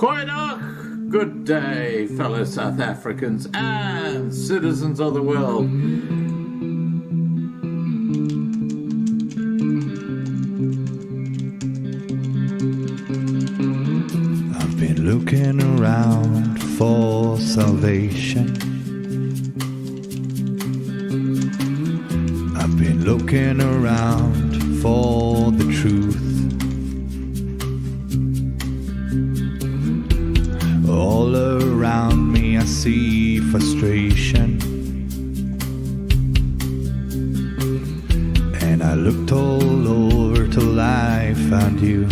Goeiedag, good day, fellow South Africans and citizens of the world. I've been looking around for salvation. I've been looking around for the truth. All around me I see frustration, and I looked all over till I found you.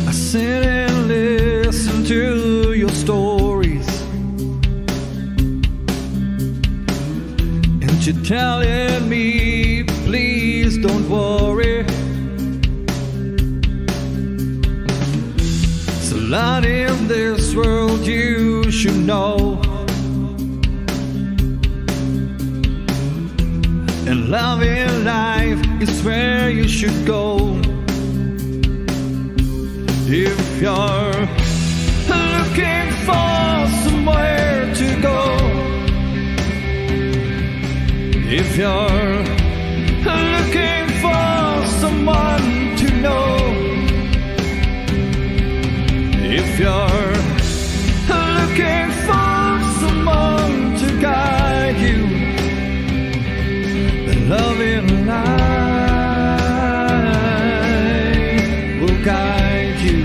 I sit and listen to your stories, and you're telling me, please don't worry. Lot in this world you should know, and love in life is where you should go. If you're looking for somewhere to go, if you're looking for someone to know, if you're looking for someone to guide you, then love in life will guide you.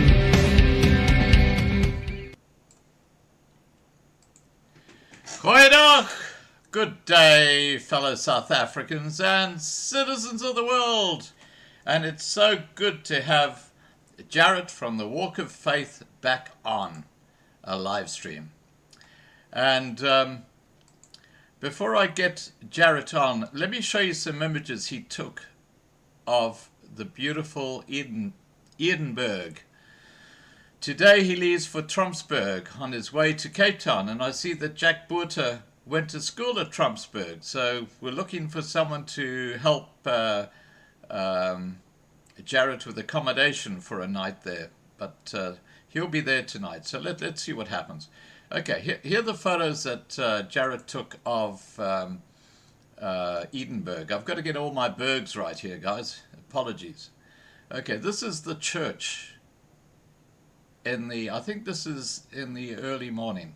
Goeiedag, good day, fellow South Africans and citizens of the world. And it's so good to have Jarrett from the Walk of Faith back on a live stream. And before I get Jarrett on, let me show you some images he took of the beautiful Edenburg. Today he leaves for Trompsburg on his way to Cape Town, and I see that Jack Boerter went to school at Trompsburg, so we're looking for someone to help Jarrett with accommodation for a night there, but he'll be there tonight, so let's see what happens. Okay, here are the photos that Jarrett took of Edenburg. I've got to get all my bergs right here, guys. Apologies. Okay, this is the church in the, I think this is in the early morning.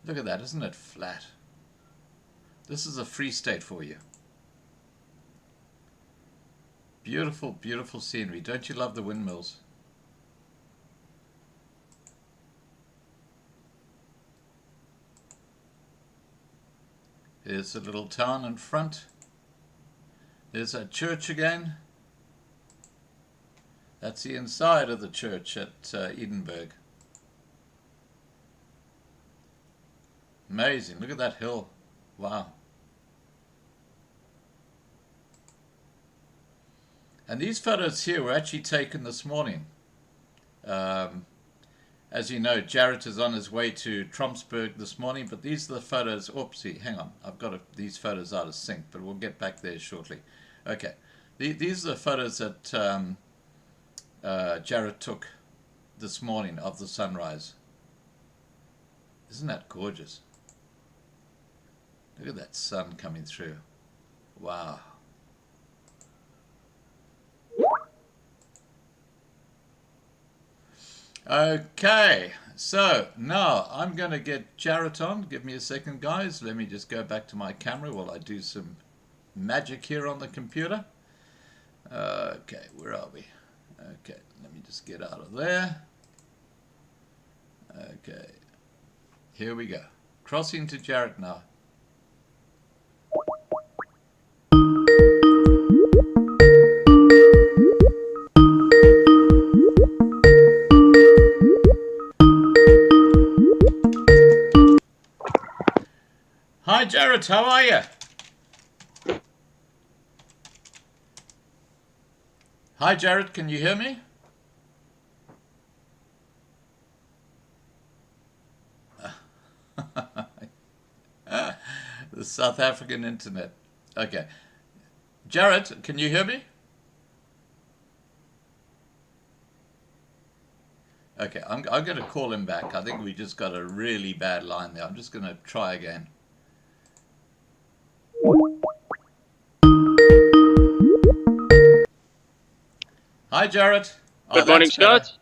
Look at that, isn't it flat? This is a Free State for you. Beautiful, beautiful scenery. Don't you love the windmills? Here's a little town in front. There's a church again. That's the inside of the church at Edenburg. Amazing. Look at that hill. Wow. And these photos here were actually taken this morning. As you know, Jarrett is on his way to Trompsburg this morning, but these are the photos. Oopsie, hang on. I've got these photos out of sync, but we'll get back there shortly. Okay. These are the photos that Jarrett took this morning of the sunrise. Isn't that gorgeous? Look at that sun coming through. Wow. Okay, so now I'm going to get Jarrett on. Give me a second, guys. Let me just go back to my camera while I do some magic here on the computer. Okay, where are we? Okay, let me just get out of there. Okay, here we go. Crossing to Jarrett now. Hi Jarrett, how are you? Hi Jarrett, can you hear me? The South African internet. Okay. Jarrett, can you hear me? Okay, I'm going to call him back. I think we just got a really bad line there. I'm just going to try again. Hi, Jarrett. Oh, Good morning, that's better. Scott.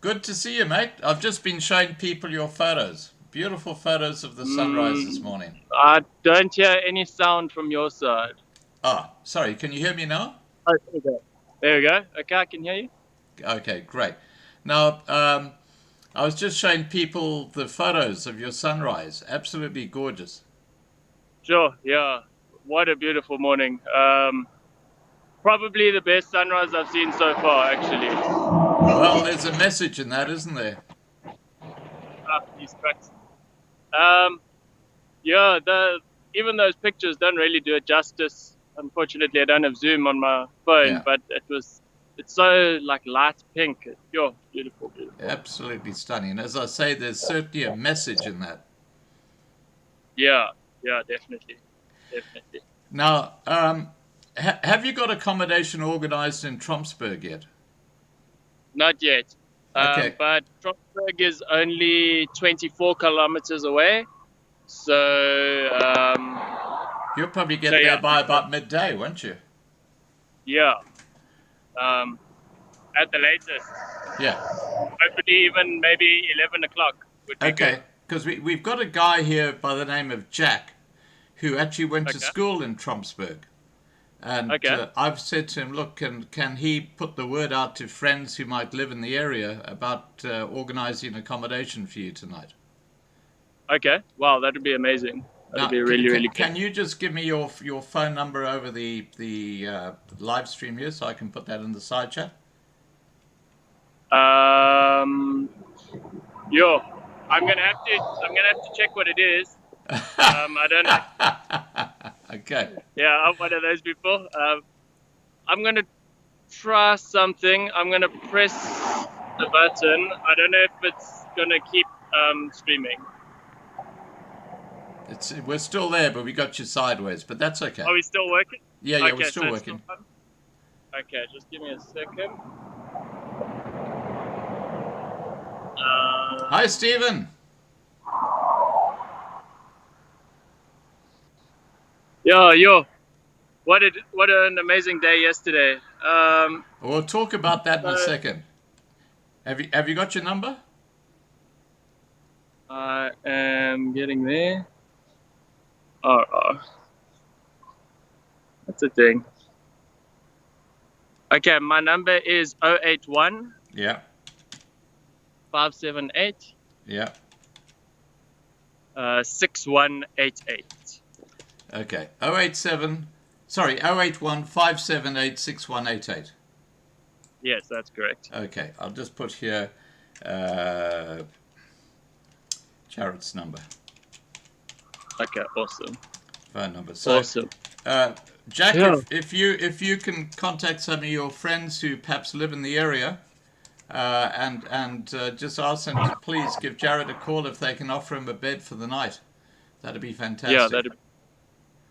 Good to see you, mate. I've just been showing people your photos. Beautiful photos of the sunrise this morning. I don't hear any sound from your side. Ah, sorry. Can you hear me now? Oh, there we go. There we go. Okay, I can hear you. Okay, great. Now, I was just showing people the photos of your sunrise. Absolutely gorgeous. Sure, yeah. What a beautiful morning. Probably the best sunrise I've seen so far, actually. Well, there's a message in that, isn't there? These tracks. Yeah, even those pictures don't really do it justice. Unfortunately, I don't have Zoom on my phone, Yeah. but it's so like light pink. You're beautiful, beautiful. Absolutely stunning. As I say, there's certainly a message in that. Yeah, definitely. Now, have you got accommodation organized in Trompsburg yet? Not yet. Okay. But Trompsburg is only 24 kilometers away. So, You'll probably get there by about midday, won't you? yeah. At the latest. Yeah. Hopefully even maybe 11 o'clock would be good. Okay, because we've got a guy here by the name of Jack who actually went to school in Trompsburg. And I've said to him, look, can he put the word out to friends who might live in the area about organizing accommodation for you tonight? Okay, wow, that would be amazing. That would be really good. Can you just give me your phone number over the live stream here so I can put that in the side chat? Yo, I'm gonna have to check what it is. I don't know. Okay. Yeah, I'm one of those people. I'm gonna try something. I'm gonna press the button. I don't know if it's gonna keep streaming. We're still there, but we got you sideways. But that's okay. Are we still working? Yeah, okay, we're still working. Okay, just give me a second. Hi, Stephen. Yo. What an amazing day yesterday. We'll talk about that in a second. Have you got your number? I am getting there. Oh. That's a thing. Okay, my number is 081. Yeah. 578. Yeah. 6188. Okay. 081 578 6188. Yes, that's correct. Okay, I'll just put here Jarrett's number. Okay, awesome. Phone number. So, awesome. Jack, if you can contact some of your friends who perhaps live in the area, and just ask them to please give Jarrett a call if they can offer him a bed for the night. That'd be fantastic. Yeah,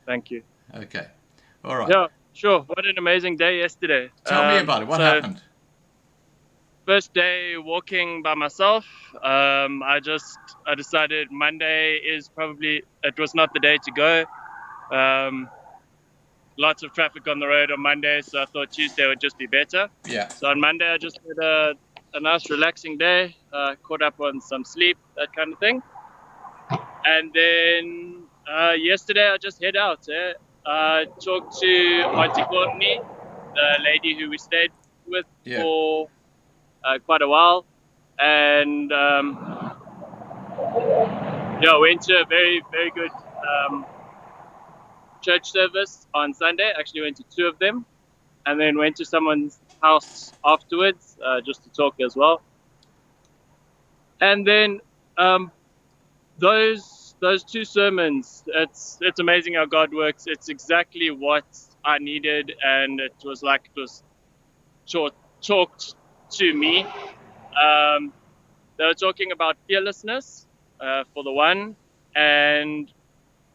thank you. Okay. All right. Yeah, sure. What an amazing day yesterday. Tell me about it. What happened? First day walking by myself. I decided Monday it was not the day to go. Lots of traffic on the road on Monday, so I thought Tuesday would just be better. Yeah. So on Monday, I just had a nice relaxing day, caught up on some sleep, that kind of thing. And then yesterday, I just head out. Talked to Auntie Courtney, the lady who we stayed with for quite a while. And went to a very, very good church service on Sunday. Actually went to two of them, and then went to someone's house afterwards just to talk as well. And then those two sermons, it's amazing how God works. It's exactly what I needed, and it was talked to me. They were talking about fearlessness for the one, and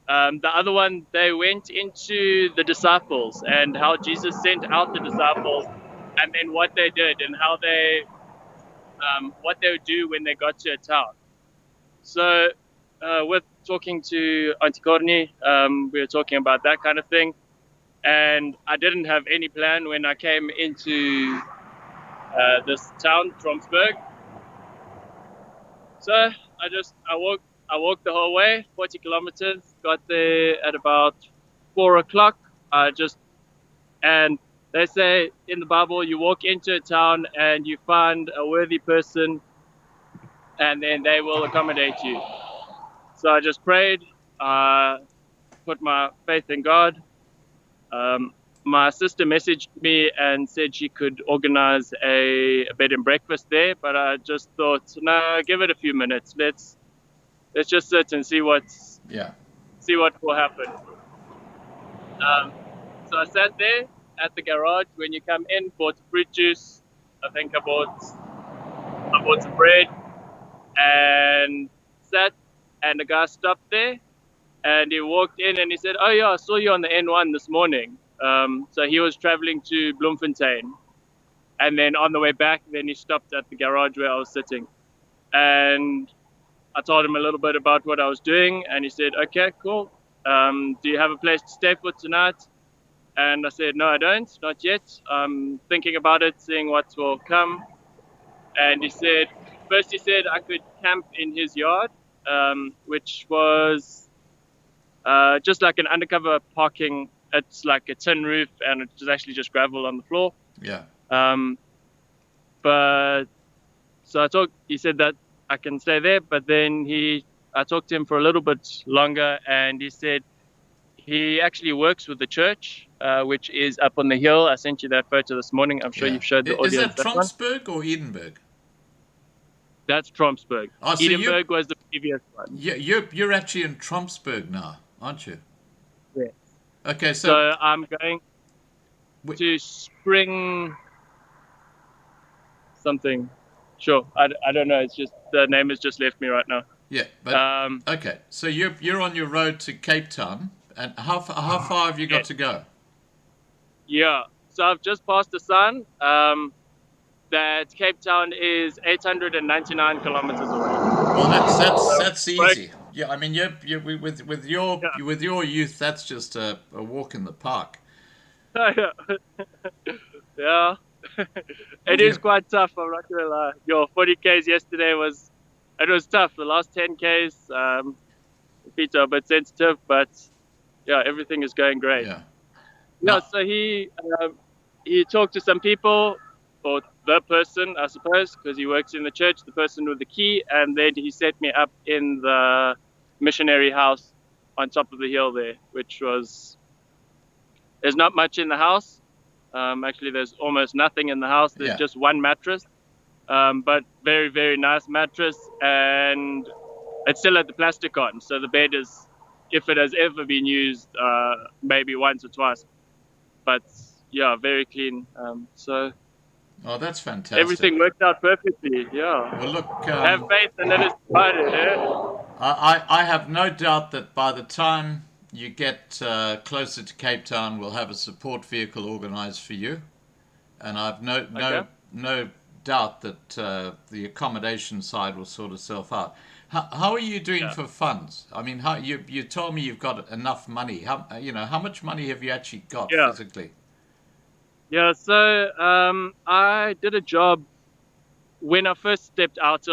the other one, they went into the disciples and how Jesus sent out the disciples, and then what they did and how they what they would do when they got to a town. So with talking to Auntie Courtney, we were talking about that kind of thing. And I didn't have any plan when I came into this town, Trompsburg. So I walked the whole way, 40 kilometers, got there at about 4 o'clock. And they say in the Bible, you walk into a town and you find a worthy person and then they will accommodate you. So I just prayed, put my faith in God. My sister messaged me and said she could organize a bed and breakfast there, but I just thought, no, give it a few minutes. Let's just sit and see what will happen. So I sat there at the garage. When you come in, bought fruit juice. I think I bought some bread and sat. And the guy stopped there, and he walked in and he said, "Oh yeah, I saw you on the N1 this morning." So he was traveling to Bloemfontein, and then on the way back, then he stopped at the garage where I was sitting, and I told him a little bit about what I was doing, and he said, "Okay, cool. Do you have a place to stay for tonight?" And I said, "No, I don't, not yet. I'm thinking about it, seeing what will come." And he said I could camp in his yard, which was just like an undercover parking. It's like a tin roof, and it's actually just gravel on the floor. Yeah. But so he said that I can stay there, but then I talked to him for a little bit longer, and he said he actually works with the church, which is up on the hill. I sent you that photo this morning. I'm sure you've showed the audience. Is that Trompsburg or Edenburg? That's Trompsburg. Oh, so Edenburg was the previous one. You're actually in Trompsburg now, aren't you? Yes. Okay, so I'm going to Spring something. Sure, I don't know. It's just the name has just left me right now. Yeah, but okay. So you're on your road to Cape Town, and how far have you got to go? Yeah, so I've just passed the sun. That Cape Town is 899 kilometers away. Well, that's easy. Yeah, I mean, with your youth, that's just a walk in the park. Yeah, it is quite tough. I'm not gonna lie. Your 40Ks yesterday was tough. The last 10Ks, feet are a bit sensitive, but yeah, everything is going great. Yeah. No, so he talked to some people, or the person, I suppose, because he works in the church, the person with the key, and then he set me up in the missionary house on top of the hill there, which was, there's not much in the house. Actually, there's almost nothing in the house. There's just one mattress, but very, very nice mattress, and it's still had the plastic on. So the bed is, if it has ever been used, maybe once or twice, but yeah, very clean. Oh, that's fantastic. Everything worked out perfectly, yeah. Well, look... have faith and it is divided, eh? I have no doubt that by the time you get closer to Cape Town, we'll have a support vehicle organised for you. And I've no doubt that the accommodation side will sort itself out. How are you doing for funds? I mean, you told me you've got enough money. How much money have you actually got physically? Yeah, so I did a job when I first stepped out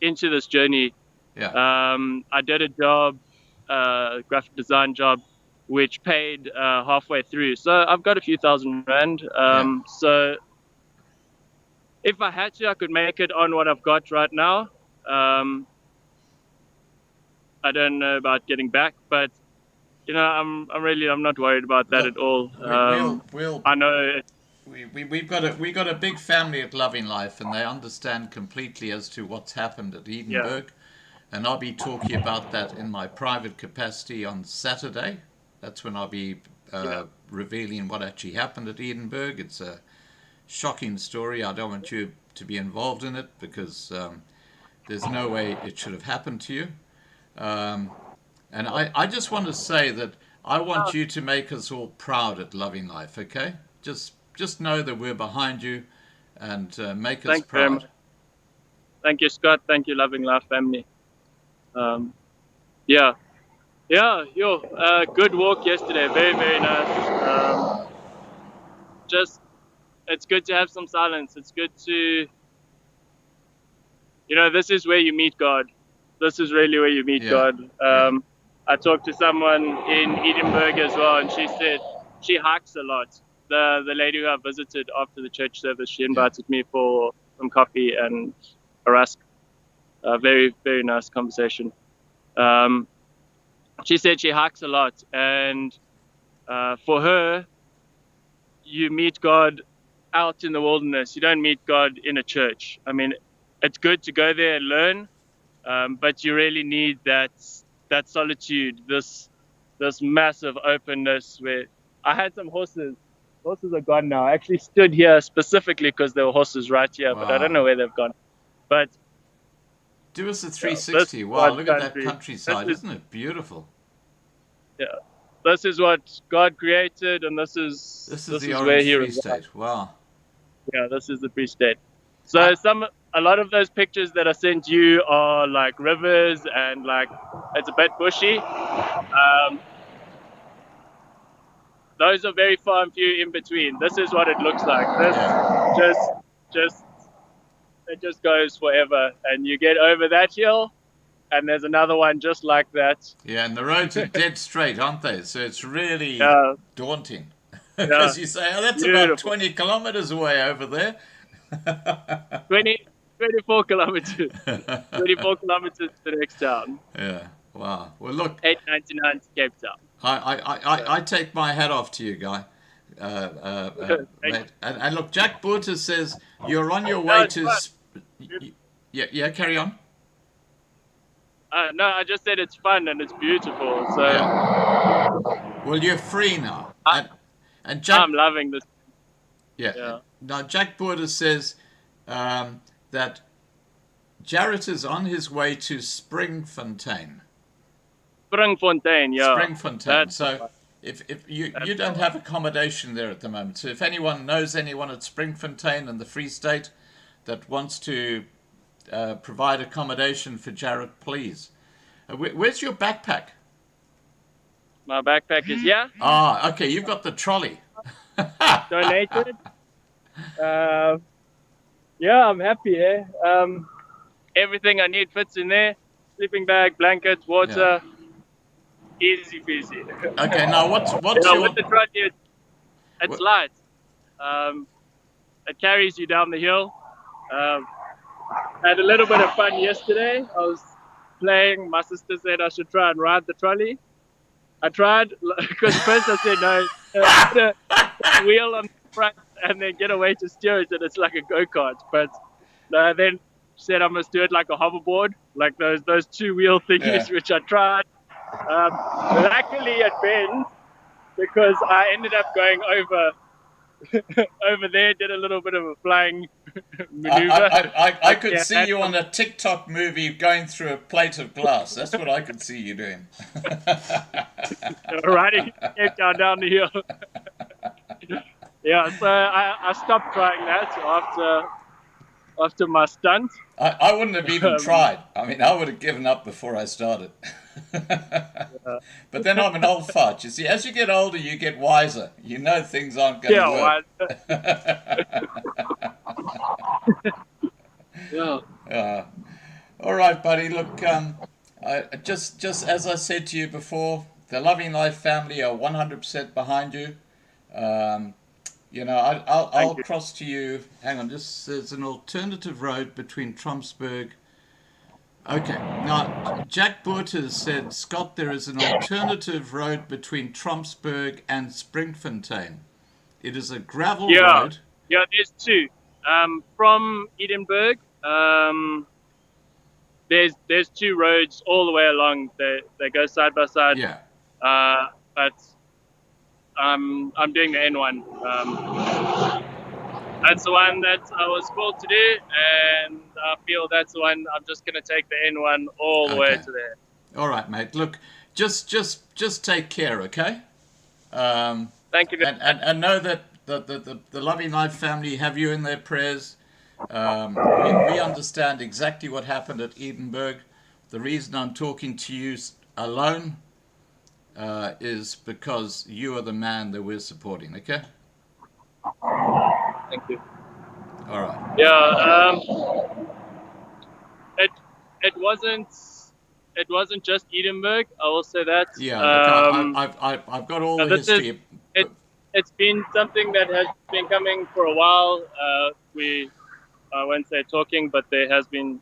into this journey. Yeah. I did a job, graphic design job, which paid halfway through. So I've got a few $1,000. So if I had to, I could make it on what I've got right now. I don't know about getting back, but I'm not worried about that at all. I know we've got a big family at Loving Life, and they understand completely as to what's happened at Edenburg. And I'll be talking about that in my private capacity on Saturday. That's when I'll be revealing what actually happened at Edenburg. It's a shocking story. I don't want you to be involved in it because there's no way it should have happened to you. And I just want to say that I want you to make us all proud at Loving Life, okay? Just know that we're behind you and make us proud. Thank you, Scott. Thank you, Loving Life family. Yeah. Good walk yesterday. Very, very nice. Just, it's good to have some silence. It's good to, this is where you meet God. This is really where you meet God. I talked to someone in Edenburg as well, and she said she hikes a lot. The lady who I visited after the church service, she invited me for some coffee and a rusk. Very, very nice conversation. She said she hikes a lot, and for her, you meet God out in the wilderness. You don't meet God in a church. I mean, it's good to go there and learn, but you really need that solitude, this massive openness. Where I had some horses. Horses are gone now. I actually stood here specifically because there were horses right here, but I don't know where they've gone. But do us a 360. Wow, look at that countryside. Isn't it beautiful? Yeah. This is what God created, and this is the where He Free State. Wow. Yeah, this is the Free State. So a lot of those pictures that I sent you are like rivers and like it's a bit bushy. Those are very far and few in between. This is what it looks like. This it just goes forever, and you get over that hill, and there's another one just like that. Yeah, and the roads are dead straight, aren't they? So it's really daunting. Because you say, that's beautiful. About 20 kilometers away over there. 24 kilometers. 24 kilometers to the next town. Yeah, wow. Well, look. $8.99 to Cape Town. I take my hat off to you, Guy. Mate. And look, Jack Borter says you're on your way to... Yeah, carry on. No, I just said it's fun and it's beautiful. So. Yeah. Well, you're free now. And Jack, I'm loving this. Yeah. Now, Jack Border says that Jarrett is on his way to Springfontein. Springfontein, yeah. Springfontein. So if you don't have accommodation there at the moment. So if anyone knows anyone at Springfontein in the Free State that wants to provide accommodation for Jarrett, please. Where's your backpack? My backpack is here. Ah, okay. You've got the trolley. Donated. Yeah, I'm happy. Everything I need fits in there. Sleeping bag, blanket, water. Yeah. Easy peasy. Okay, now what's your... with the trolley, it's light. It carries you down the hill. Had a little bit of fun yesterday. I was playing. My sister said I should try and ride the trolley. I tried because first I said no, put a wheel on the front and then get a way to steer it, and it's like a go-kart. But then said I must do it like a hoverboard, like those two-wheel thingies, which I tried. Luckily it bends because I ended up going over there, did a little bit of a flying maneuver. I could see you on a TikTok movie going through a plate of glass. That's what I could see you doing. Riding down the hill. Yeah, so I stopped trying that after my stunt. I wouldn't have even tried. I mean, I would have given up before I started. But then I'm an old fart. You see, as you get older, you get wiser. You know things aren't going to work. Yeah. All right, buddy. Look, just as I said to you before, the Loving Life family are 100% behind you. I'll cross to you. Hang on, there's an alternative road between Trompsburg. Okay, now Jack Borter said, Scott, there is an alternative road between Trompsburg and Springfontein. It is a gravel road. Yeah, there's two. From Edenburg, there's two roads all the way along. They go side by side. Yeah. But I'm doing the N1. That's the one that I was called to do, and I feel that's the one I'm just going to take the N1 all the way to there. All right, mate. Look, just take care, okay? Thank you. And know that the Loving Life family have you in their prayers. We understand exactly what happened at Edenburg. The reason I'm talking to you alone is because you are the man that we're supporting, okay? Thank you. All right. Yeah, it it wasn't just Edenburg. I will say that. Yeah, look, I've got all the This is history. it. It's been something that has been coming for a while. I won't say talking, but there has been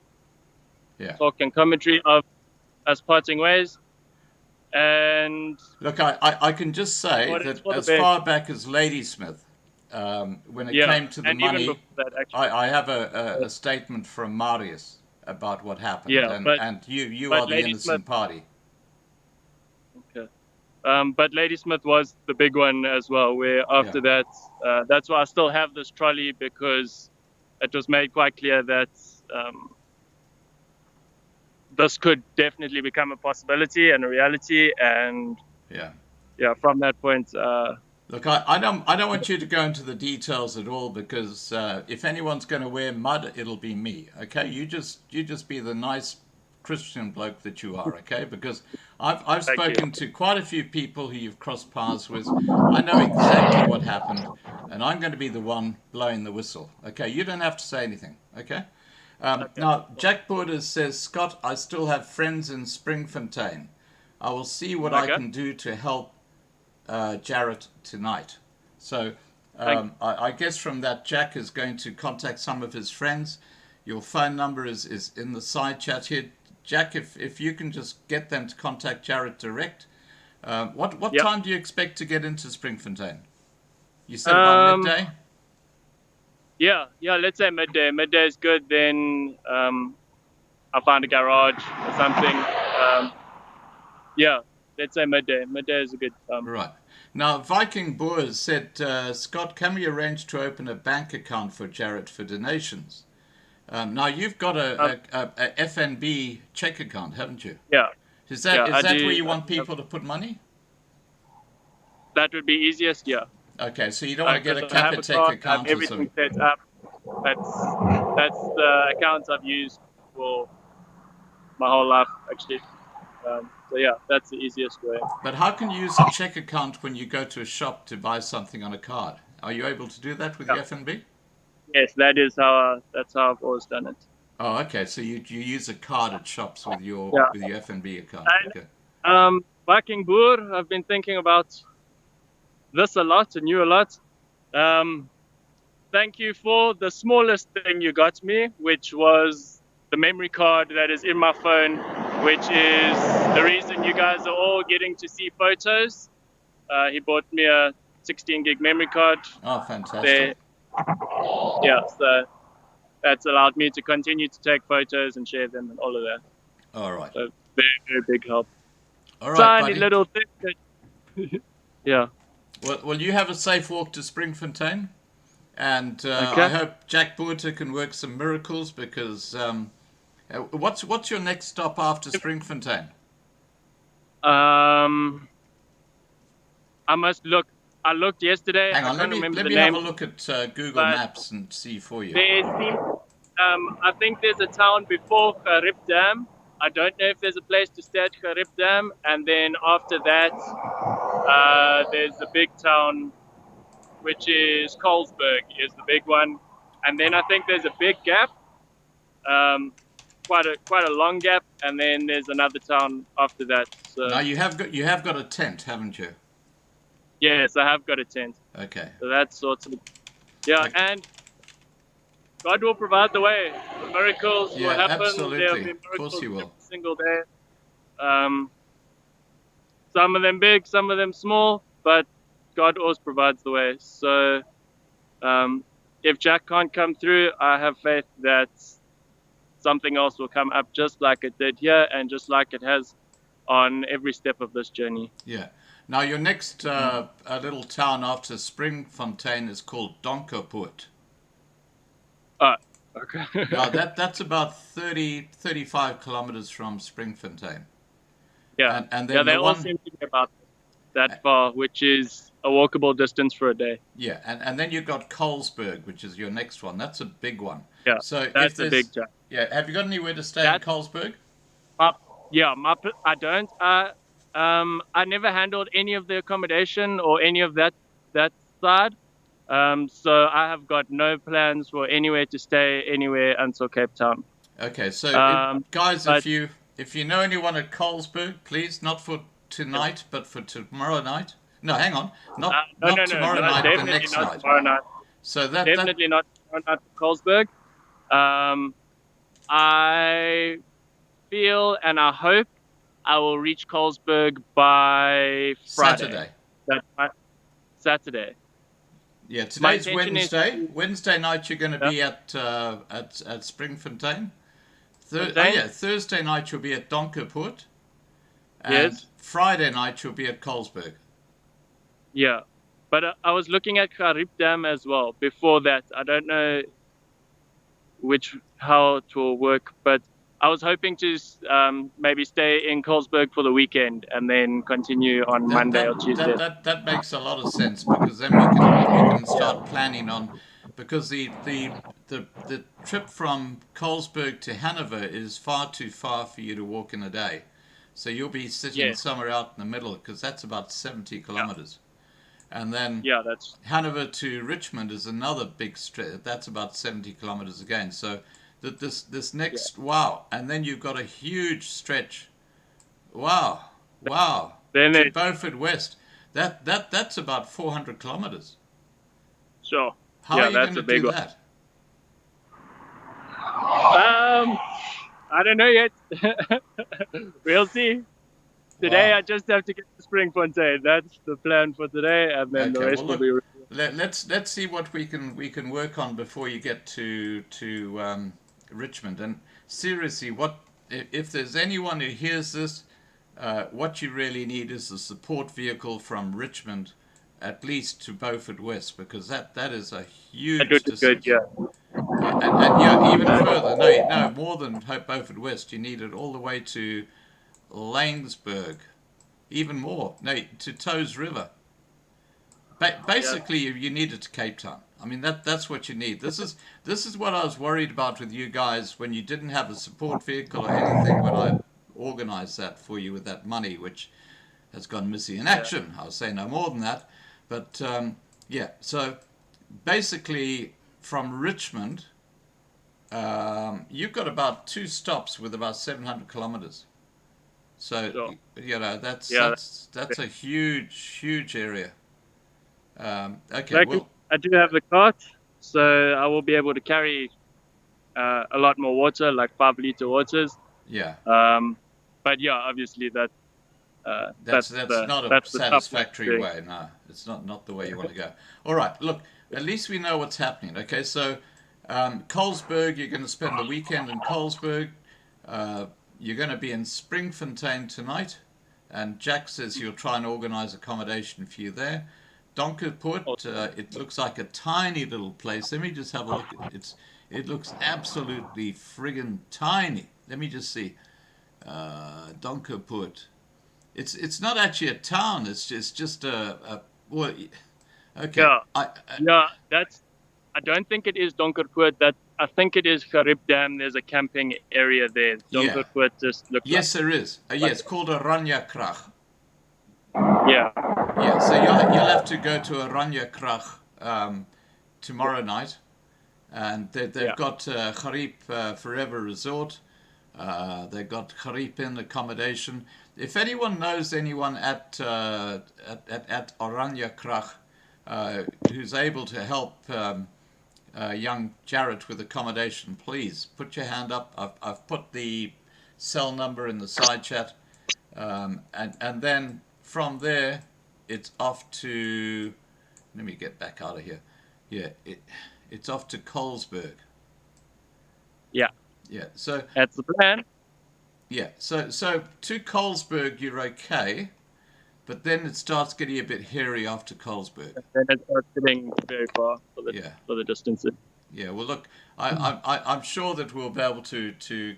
Yeah. talk and commentary of us parting ways. And Look, I can just say that as far back as Ladysmith, when it came to the and even money, before that, actually. I have a statement from Marius about what happened, Yeah, and you but are the innocent party. Okay. But Ladysmith was the big one as well, where after that, that's why I still have this trolley, because it was made quite clear that this could definitely become a possibility and a reality. And from that point, look, I don't want you to go into the details at all, because if anyone's going to wear mud, it'll be me. Okay, you just be the nice Christian bloke that you are. Okay, because I've spoken to quite a few people who you've crossed paths with. I know exactly what happened, and I'm going to be the one blowing the whistle. Okay, you don't have to say anything. Okay. Now, Jack Borders says, Scott, I still have friends in Springfontein. I will see what I can do to help Jarrett tonight. So I guess from that, Jack is going to contact some of his friends. Your phone number is in the side chat here. Jack, if you can just get them to contact Jarrett direct. What time do you expect to get into Springfontein? You said about midday? Yeah, let's say midday. Midday is good. Then I'll find a garage or something. Let's say midday. Midday is a good time. Right. Now, Viking Boer said, Scott, can we arrange to open a bank account for Jarrett for donations? Now, you've got a FNB check account, haven't you? Yeah. Is that where you want people to put money? That would be easiest, yeah. Okay, so you don't want to get a Capitec account or something? Everything set up. That's the accounts I've used for my whole life, actually. So yeah, that's the easiest way. But how can you use a check account when you go to a shop to buy something on a card? Are you able to do that with the FNB? Yes, that's how I've always done it. Oh, okay. So you use a card at shops with your FNB account. And, okay. Viking Boer, I've been thinking about this a lot and you a lot. Thank you for the smallest thing you got me, which was the memory card that is in my phone, which is the reason you guys are all getting to see photos. He bought me a 16 gig memory card. Oh, fantastic. So that's allowed me to continue to take photos and share them and all of that. All right. So very, very big help. All right, tiny buddy. Little thing. Yeah. Well, you have a safe walk to Springfontein, and I hope Jack Boerter can work some miracles, because what's your next stop after Springfontein? I must look. I looked yesterday. Hang on, let me have a look at Google Maps and see for you. I think there's a town before Jarrett Dam. I don't know if there's a place to stay at Jarrett Dam, and then after that, there's a big town, which is Trompsburg, is the big one, and then I think there's a big gap, quite a long gap, and then there's another town after that. So now you have got a tent, haven't you? Yes, I have got a tent. Okay. So that's sort of and God will provide the way. The miracles will happen. Absolutely. There'll be miracles of course he will. every single day. Some of them big, some of them small, but God always provides the way. So if Jack can't come through, I have faith that something else will come up, just like it did here and just like it has on every step of this journey. Yeah. Now, your next little town after Springfontein is called Donkerpoort. Oh, okay. Now, that's about 35 kilometers from Springfontein. Yeah, and then they all seem to be about that far, which is a walkable distance for a day. Yeah, and then you've got Colesberg, which is your next one. That's a big one. Yeah, So if that's a there's, big jump. yeah, have you got anywhere to stay in That Colesberg? my, I don't. I never handled any of the accommodation or any of that side. So I have got no plans for anywhere to stay anywhere until Cape Town. Okay, so guys, But if you know anyone at Colesberg, please not for tonight, but for tomorrow night. No, hang on, not tomorrow night, the definitely next not night. tomorrow night. So that Definitely not tomorrow night for Colesberg. I feel and I hope I will reach Colesberg by Friday. Saturday. Yeah, My today's intention is Wednesday. Wednesday night you're going to be at Springfontein. Thursday night you'll be at Donkerpoort. And Yes. Friday night you'll be at Colesberg. Yeah. But I was looking at Jarrett Dam as well before that. I don't know how it will work, but I was hoping to maybe stay in Colesberg for the weekend and then continue on Monday or Tuesday. That makes a lot of sense, because then we can start planning on, because the trip from Colesberg to Hanover is far too far for you to walk in a day. So you'll be sitting somewhere out in the middle, because that's about 70 kilometers. And then that's Hanover to Richmond is another big stretch. That's about 70 kilometers again. So this next wow, and then you've got a huge stretch. Wow, Then to Beaufort West. That's about 400 kilometers. Sure. How are you that's going a to big do one. that? I don't know yet. We'll see. Today Wow. I just have to get to Springfontein. That's the plan for today, and then the rest will be. Let's see what we can work on before you get to Richmond. And seriously, if there's anyone who hears this, what you really need is a support vehicle from Richmond, at least to Beaufort West, because that is a huge distance. Good, yeah. And even further. No, more than Beaufort West. You need it all the way to Langsburg, even more. No, to Toes River. Basically, you need it to Cape Town. I mean, that's what you need. This is what I was worried about with you guys when you didn't have a support vehicle or anything, when I organised that for you with that money, which has gone missing in action. I'll say no more than that. But so basically from Richmond, you've got about 2 stops with about 700 kilometers. So that's a huge area. Okay. I do have the cart, so I will be able to carry a lot more water, like 5-liter waters. Yeah. But obviously that's not a satisfactory way. No, it's not the way you want to go. All right. Look, at least we know what's happening. Okay, so Colesberg, you're going to spend the weekend in Colesberg. You're going to be in Springfontein tonight, and Jack says he'll try and organise accommodation for you there. Donkerpoort, it looks like a tiny little place. Let me just have a look. It looks absolutely friggin' tiny. Let me just see. Donkerpoort. It's not actually a town. It's just a well. Okay. I don't think it is Donkerpoort. I think it is Jarrett Dam. There's a camping area there. Donkerpoort just looks. Yes, there is. It's called Oranjekrag. Yeah. Yeah. So you'll have to go to Oranjekrag tomorrow night, and they've got Jarrett Forever Resort. They've got Jarrett Inn accommodation. If anyone knows anyone at Oranjekrag who's able to help young Jarrett with accommodation, please put your hand up. I've put the cell number in the side chat, and then from there it's off to. Let me get back out of here. Yeah, it's off to Colesberg. Yeah. Yeah. So that's the plan. Yeah. So to Colesberg you're okay. But then it starts getting a bit hairy after Colesberg. Then it starts getting very far for the distances. Yeah, well, look, I'm sure that we'll be able to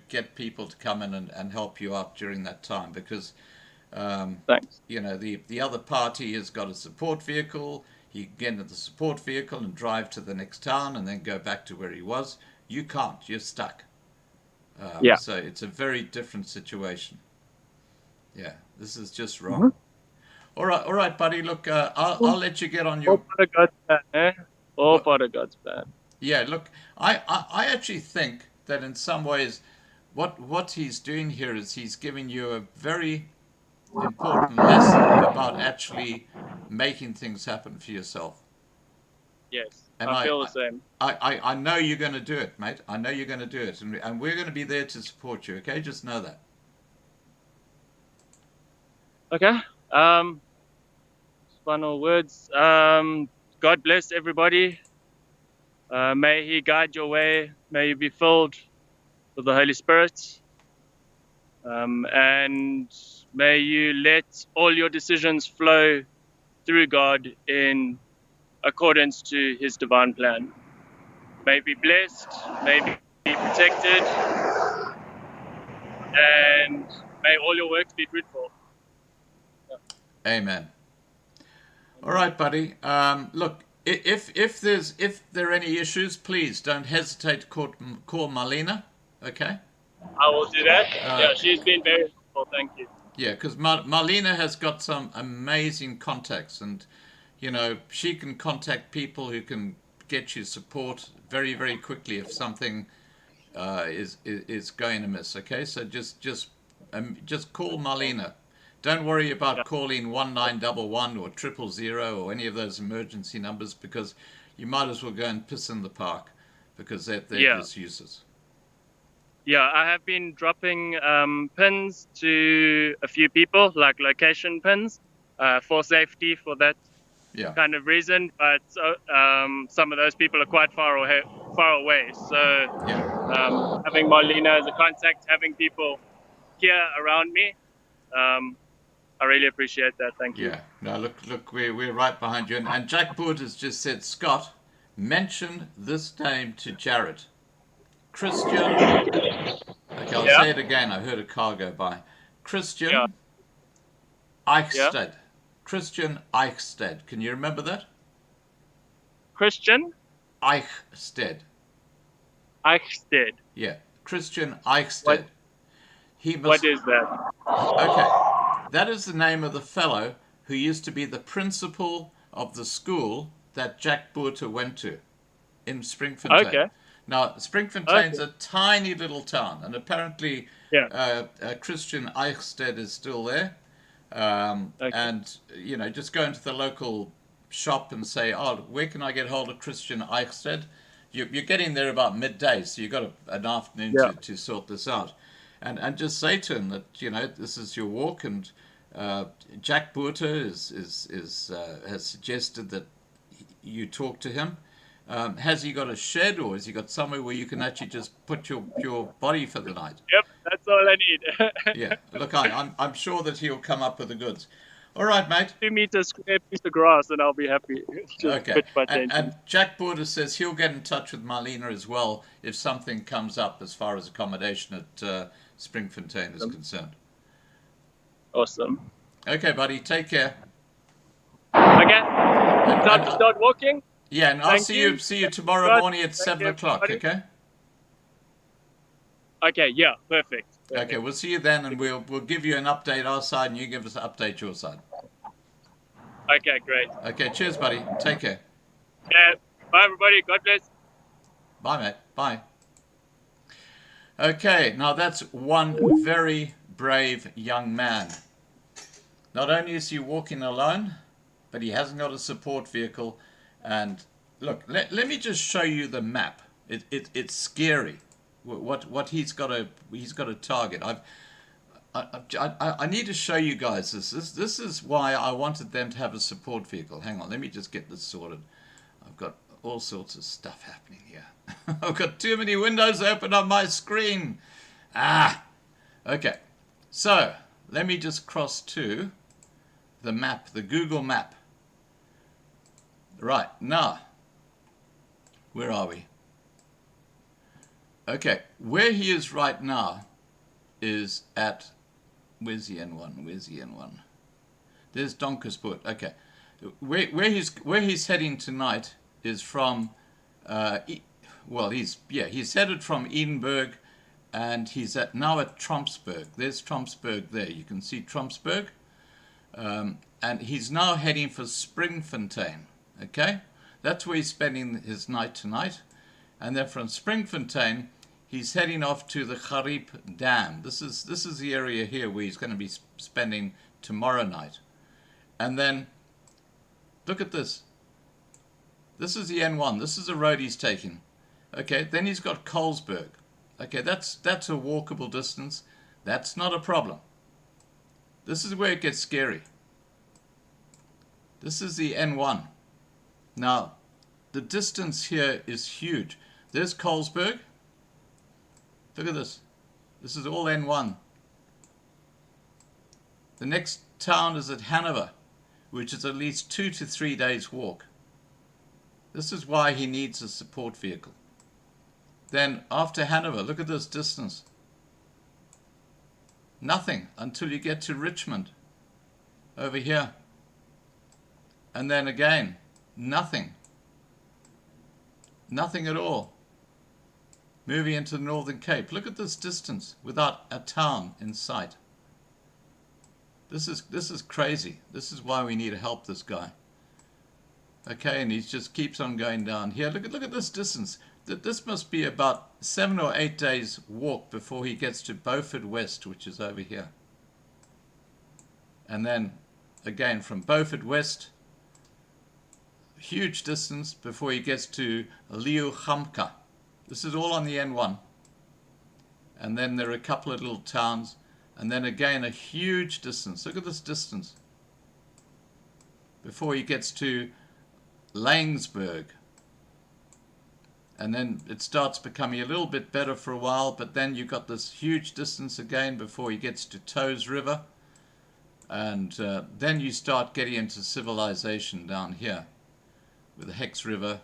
get people to come in and help you out during that time, because Thanks. You know, the other party has got a support vehicle. He can get into the support vehicle and drive to the next town and then go back to where he was. You can't. You're stuck. Yeah. So it's a very different situation. Yeah, this is just wrong. Mm-hmm. All right, buddy. Look, I'll let you get on your. All part of God's plan, eh? All part of God's plan. Yeah, look, I actually think that in some ways, what he's doing here is he's giving you a very important lesson about actually making things happen for yourself. Yes, And I feel the same. I know you're going to do it, mate. I know you're going to do it, and we're going to be there to support you. Okay, just know that. Okay. Final words. God bless everybody. May He guide your way. May you be filled with the Holy Spirit. And may you let all your decisions flow through God in accordance to His divine plan. May be blessed, may be protected, and may all your works be fruitful. Amen. All right, buddy. Look, if there are any issues, please don't hesitate to call Marlena. Okay. I will do that. Yeah, she's been very helpful. Thank you. Yeah, because Marlena has got some amazing contacts, and you know she can contact people who can get you support very, very quickly if something is going amiss. Okay, so just call Marlena. Don't worry about calling 1911 or 000 or any of those emergency numbers, because you might as well go and piss in the park, because they're just useless. Yeah, I have been dropping pins to a few people, like location pins, for safety, for that kind of reason. But some of those people are quite far away. So having Marlena as a contact, having people here around me, I really appreciate that. Thank you. Yeah. No, look, we're right behind you. And Jack Boord has just said, Scott, mention this name to Jarrett. Christian. Okay, I'll say it again. I heard a car go by. Christian Eichsted. Yeah. Christian Eichsted. Can you remember that? Christian Eichsted. Eichsted. Yeah. Christian Eichsted. What is that? Okay. That is the name of the fellow who used to be the principal of the school that Jack Boord went to in Springfontein. Okay. Now, Springfontein's a tiny little town, and apparently Christian Eichsted is still there. And, you know, just go into the local shop and say, oh, where can I get hold of Christian Eichsted? You're getting there about midday, so you've got an afternoon to sort this out. And just say to him that, you know, this is your walk, and Jack Boord has suggested that you talk to him. Has he got a shed, or has he got somewhere where you can actually just put your body for the night? Yep, that's all I need. Yeah, look, I'm sure that he'll come up with the goods. All right, mate. 2 meters square piece of grass, and I'll be happy. Okay. And Jack Boord says he'll get in touch with Marlena as well if something comes up as far as accommodation at Springfontein is concerned. Awesome. Okay, buddy. Take care. Okay. Time to start walking. Yeah, and I'll see you tomorrow morning at 7 o'clock, okay? Okay, yeah, perfect. Okay, we'll see you then, and we'll give you an update our side, and you give us an update your side. Okay, great. Okay, cheers, buddy. Take care. Yeah, bye, everybody. God bless. Bye, mate. Bye. Okay, now that's one very brave young man. Not only is he walking alone, but he hasn't got a support vehicle. And look, let me just show you the map. It's scary. What he's got a target. I need to show you guys this. This is why I wanted them to have a support vehicle. Hang on, let me just get this sorted. I've got all sorts of stuff happening here. I've got too many windows open on my screen. Okay. So let me just cross to the map, the Google map. Right, now, where are we? Okay, where he is right now is at Where's the N1? Where's the N1? There's Donkerspoort. Okay. Where he's heading tonight is from, he's headed from Edenburg, and he's now at Trompsburg. There's Trompsburg there. You can see Trompsburg. And he's now heading for Springfontein. Okay? That's where he's spending his night tonight. And then from Springfontein, he's heading off to the Jarrett Dam. This is the area here where he's going to be spending tomorrow night. And then, look at this. This is the N1. This is the road he's taking. Okay, then he's got Colesberg. Okay, that's a walkable distance. That's not a problem. This is where it gets scary. This is the N1. Now, the distance here is huge. There's Colesberg. Look at this. This is all N1. The next town is at Hanover, which is at least 2 to 3 days walk. This is why he needs a support vehicle. Then after Hanover, look at this distance. Nothing until you get to Richmond over here. And then again, nothing. Nothing at all. Moving into the Northern Cape. Look at this distance without a town in sight. This is crazy. This is why we need to help this guy. Okay, and he just keeps on going down here. Look at this distance. This must be about 7 or 8 days walk before he gets to Beaufort West, which is over here. And then again from Beaufort West, huge distance before he gets to Leeugamka. This is all on the N1. And then there are a couple of little towns, and then again a huge distance. Look at this distance before he gets to Langsburg. And then it starts becoming a little bit better for a while, but then you've got this huge distance again before he gets to Toes River. And then you start getting into civilization down here with the Hex River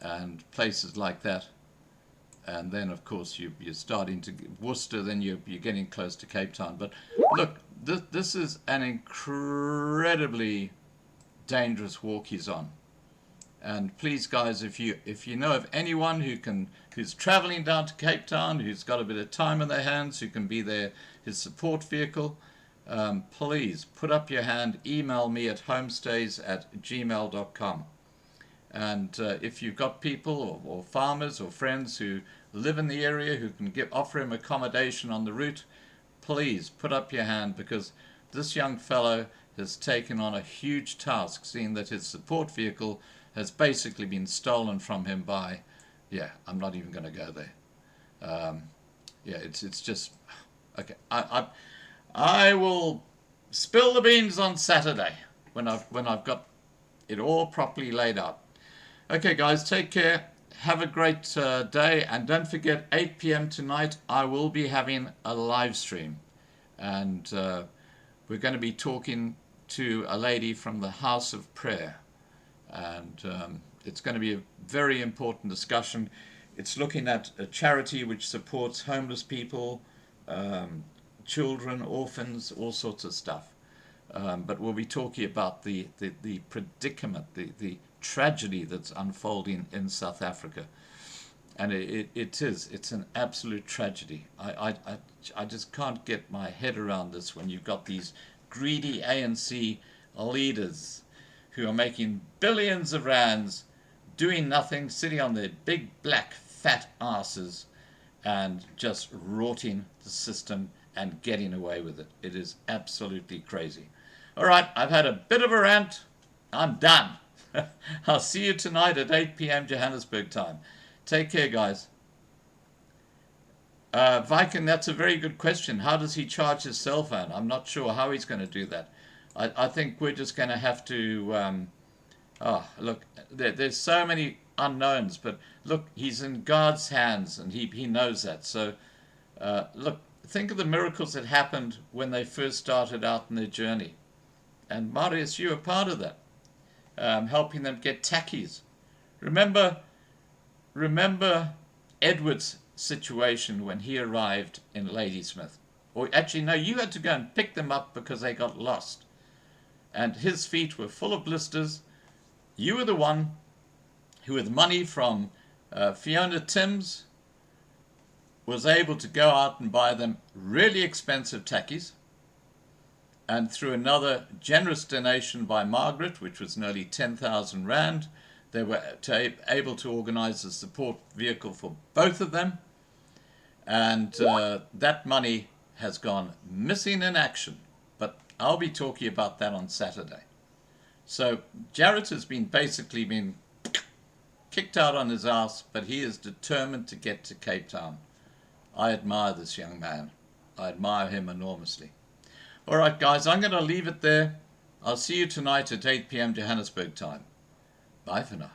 and places like that. And then, of course, you're starting to Worcester, then you're getting close to Cape Town. But look, this is an incredibly dangerous walk he's on. And please, guys, if you know of anyone who's traveling down to Cape Town, who's got a bit of time on their hands, who can be his support vehicle, please put up your hand. Email me at homestays@gmail.com. And if you've got people or farmers or friends who live in the area who can offer him accommodation on the route, please put up your hand, because this young fellow has taken on a huge task, seeing that his support vehicle has basically been stolen from him by, I'm not even going to go there. It's just, okay. I will spill the beans on Saturday when I've got it all properly laid out. Okay, guys, take care. Have a great day, and don't forget, 8 p.m. tonight I will be having a live stream, and we're going to be talking to a lady from the House of Prayer, and it's going to be a very important discussion. It's looking at a charity which supports homeless people, children, orphans, all sorts of stuff. But we'll be talking about the predicament, the tragedy that's unfolding in South Africa. And it's an absolute tragedy. I just can't get my head around this when you've got these greedy ANC leaders who are making billions of rands, doing nothing, sitting on their big black fat asses and just rotting the system and getting away with it. It is absolutely crazy. All right, I've had a bit of a rant. I'm done. I'll see you tonight at 8 p.m. Johannesburg time. Take care, guys. Viking, that's a very good question. How does he charge his cell phone? I'm not sure how he's going to do that. I think we're just going to have to... look, there's so many unknowns, but look, he's in God's hands, and he knows that. So, look, think of the miracles that happened when they first started out in their journey. And Marius, you were part of that, helping them get tackies. Remember Edward's situation when he arrived in Ladysmith. Or actually, no, you had to go and pick them up because they got lost. And his feet were full of blisters. You were the one who, with money from Fiona Timms, was able to go out and buy them really expensive tackies. And through another generous donation by Margaret, which was nearly 10,000 Rand, they were able to organize a support vehicle for both of them. And that money has gone missing in action. But I'll be talking about that on Saturday. So Jarrett has basically been kicked out on his ass, but he is determined to get to Cape Town. I admire this young man. I admire him enormously. All right, guys, I'm going to leave it there. I'll see you tonight at 8 p.m. Johannesburg time. Bye for now.